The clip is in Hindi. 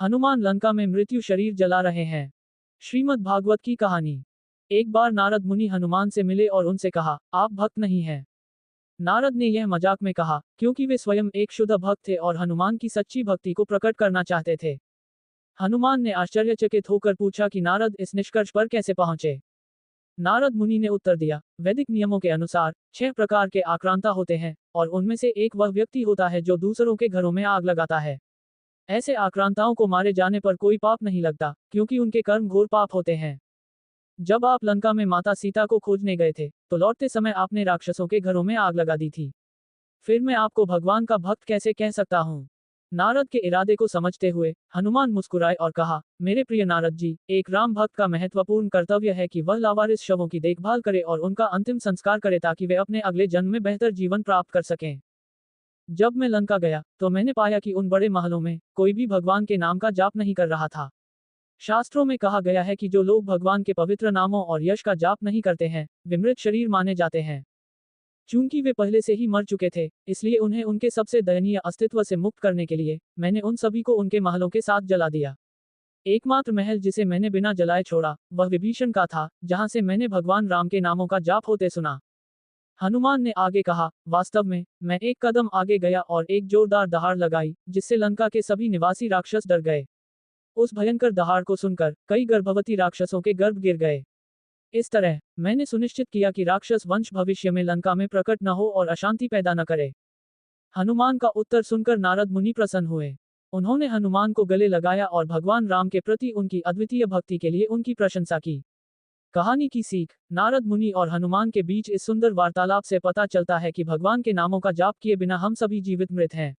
हनुमान लंका में मृत्यु शरीर जला रहे हैं। श्रीमद् भागवत की कहानी। एक बार नारद मुनि हनुमान से मिले और उनसे कहा, आप भक्त नहीं हैं। नारद ने यह मजाक में कहा, क्योंकि वे स्वयं एक शुद्ध भक्त थे और हनुमान की सच्ची भक्ति को प्रकट करना चाहते थे। हनुमान ने आश्चर्यचकित होकर पूछा कि नारद इस निष्कर्ष पर कैसे पहुंचे। नारद मुनि ने उत्तर दिया, वैदिक नियमों के अनुसार 6 प्रकार के आक्रांता होते हैं, और उनमें से एक वह व्यक्ति होता है जो दूसरों के घरों में आग लगाता है। ऐसे आक्रांताओं को मारे जाने पर कोई पाप नहीं लगता, क्योंकि उनके कर्म घोर पाप होते हैं। जब आप लंका में माता सीता को खोजने गए थे, तो लौटते समय आपने राक्षसों के घरों में आग लगा दी थी। फिर मैं आपको भगवान का भक्त कैसे कह सकता हूँ। नारद के इरादे को समझते हुए हनुमान मुस्कुराए और कहा, मेरे प्रिय नारद जी, एक राम भक्त का महत्वपूर्ण कर्तव्य है कि वह लावारिस शवों की देखभाल करे और उनका अंतिम संस्कार करे ताकि वे अपने अगले जन्म में बेहतर जीवन प्राप्त कर सकें। जब मैं लंका गया तो मैंने पाया कि उन बड़े महलों में कोई भी भगवान के नाम का जाप नहीं कर रहा था। शास्त्रों में कहा गया है कि जो लोग भगवान के पवित्र नामों और यश का जाप नहीं करते हैं, वे मृत शरीर माने जाते हैं। चूंकि वे पहले से ही मर चुके थे, इसलिए उन्हें उनके सबसे दयनीय अस्तित्व से मुक्त करने के लिए मैंने उन सभी को उनके महलों के साथ जला दिया। एकमात्र महल जिसे मैंने बिना जलाए छोड़ा, वह विभीषण का था, जहां से मैंने भगवान राम के नामों का जाप होते सुना। हनुमान ने आगे कहा, वास्तव में मैं एक कदम आगे गया और एक जोरदार दहाड़ लगाई, जिससे लंका के सभी निवासी राक्षस डर गए। उस भयंकर दहाड़ को सुनकर कई गर्भवती राक्षसों के गर्भ गिर गए। इस तरह मैंने सुनिश्चित किया कि राक्षस वंश भविष्य में लंका में प्रकट न हो और अशांति पैदा न करे। हनुमान का उत्तर सुनकर नारद मुनि प्रसन्न हुए। उन्होंने हनुमान को गले लगाया और भगवान राम के प्रति उनकी अद्वितीय भक्ति के लिए उनकी प्रशंसा की। कहानी की सीख। नारद मुनि और हनुमान के बीच इस सुंदर वार्तालाप से पता चलता है कि भगवान के नामों का जाप किए बिना हम सभी जीवित मृत हैं।